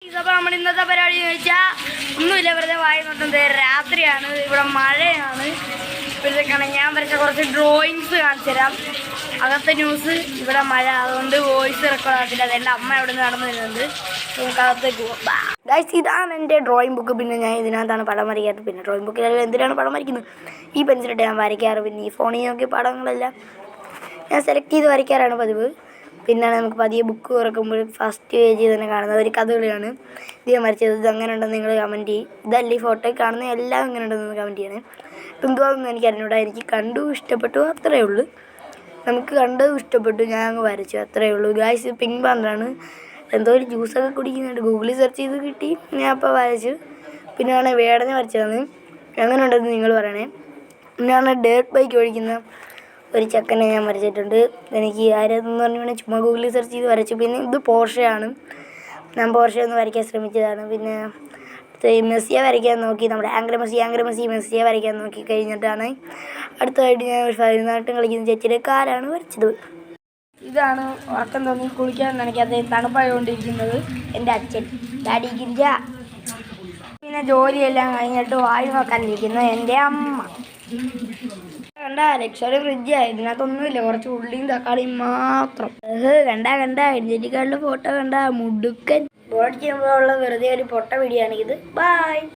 ഇതപ്പോൾ നമ്മൾ ഇന്നത്തെ പരിപാടി എന്ന് വെച്ചാൽ ഒന്നുമില്ല, വെറുതെ വായി നോക്കുന്നത്. രാത്രിയാണ്, ഇവിടെ മഴയാണ്. ഇപ്പോഴത്തേക്കാണ് ഞാൻ വരച്ച കുറച്ച് ഡ്രോയിങ്സ് കാണിച്ചു തരാം. അകത്തെ ന്യൂസ്, ഇവിടെ മഴ, അതുകൊണ്ട് വോയിസ് റെക്കോർഡ് ആകത്തില്ല. അതെൻ്റെ അമ്മ അവിടെ നിന്ന് നടന്നു വരുന്നുണ്ട്. നമുക്ക് അകത്തേക്ക് പോകാം. ഗൈസ്, ഇതാണ് എൻ്റെ ഡ്രോയിങ് ബുക്ക്. പിന്നെ ഞാൻ ഇതിനകത്താണ് പടം വരയ്ക്കാറ്. പിന്നെ ഡ്രോയിങ് ബുക്കിൽ എന്തിനാണ് പടം വരയ്ക്കുന്നത്? ഈ പെൻസിലിട്ട് ഞാൻ വരയ്ക്കാറ്. പിന്നെ ഈ ഫോണിൽ നോക്കിയ പടങ്ങളെല്ലാം ഞാൻ സെലക്ട് ചെയ്ത് വരയ്ക്കാറാണ് പതിവ്. പിന്നെ നമുക്ക് പതിയെ ബുക്ക് തുറക്കുമ്പോൾ ഫസ്റ്റ് പേജിൽ തന്നെ കാണുന്നത് ഒരു കഥകളിയാണ്. ഇത് ഞാൻ വരച്ചത്. ഇത് അങ്ങനെ ഉണ്ടെന്ന് നിങ്ങൾ കമൻറ്റ് ചെയ്യും. ഇതല്ല ഈ ഫോട്ടോയിൽ കാണുന്ന എല്ലാം അങ്ങനെ ഉണ്ടെന്ന് കമൻറ്റ് ചെയ്യണേ. ഇപ്പം എന്തുവാണെന്ന് എനിക്ക് അറിഞ്ഞൂടാ. എനിക്ക് കണ്ടു, ഇഷ്ടപ്പെട്ടു, അത്രയേ ഉള്ളൂ. നമുക്ക് കണ്ടത് ഇഷ്ടപ്പെട്ടു, ഞാൻ അങ്ങ് വരച്ചു, അത്രയേ ഉള്ളൂ. ഗായ്സ്, പിങ്ക് പാന്തറാണ്. എന്തോ ഒരു ജ്യൂസൊക്കെ കുടിക്കുന്നുണ്ട്. ഗൂഗിളിൽ സെർച്ച് ചെയ്ത് കിട്ടി, ഞാൻ അപ്പോൾ വരച്ചു. പിന്നെയാണ് വേടനെ വരച്ചതാണ്. എങ്ങനെ ഉണ്ടെന്ന് നിങ്ങൾ പറയണേ. പിന്നെയാണ് ഡേർട്ട് ബൈക്ക് ഓടിക്കുന്ന ഒരു ചെക്കനെ ഞാൻ വരച്ചിട്ടുണ്ട്. എനിക്ക് ആരെന്ന് പറഞ്ഞു ചുമ്മാ ഗൂഗിളിൽ സെർച്ച് ചെയ്ത് വരച്ചു. പിന്നെ ഇത് പോർഷയാണ്. ഞാൻ പോർഷ ഒന്ന് വരയ്ക്കാൻ ശ്രമിച്ചതാണ്. പിന്നെ മെസ്സിയെ വരയ്ക്കാൻ നോക്കി, നമ്മുടെ ആംഗ്ല മെസ്സിയെ വരയ്ക്കാൻ നോക്കി കഴിഞ്ഞിട്ടാണ് അടുത്തതായിട്ട് ഞാൻ ഒരു ഫൈനായിട്ടും കളിക്കുന്ന ചേച്ചിയുടെ കാലാണ് വരച്ചത്. ഇതാണ് ഉറക്കം തോന്നി കുളിക്കാൻ നനയ്ക്കാത്ത തണുപ്പായതുകൊണ്ടിരിക്കുന്നത് എൻ്റെ അച്ഛൻ, ഡാഡി ഗിരിജ. പിന്നെ ജോലിയെല്ലാം കഴിഞ്ഞിട്ട് വായു നോക്കാനിരിക്കുന്നത് എൻ്റെ അമ്മ. കണ്ട ലക്ഷറി ഫ്രിഡ്ജായി, ഇതിനകത്തൊന്നുമില്ല, കുറച്ച് ഉള്ളിയും തക്കാളിയും മാത്രം. കണ്ട ഐഡന്റിറ്റി കാർഡിലെ ഫോട്ടോ കണ്ട മുടുക്കൻ. ബോർഡ് ചെയ്യുമ്പോഴുള്ള വെറുതെ ഒരു പൊട്ട വീഡിയോ ആണ് ഇത്. ബൈ.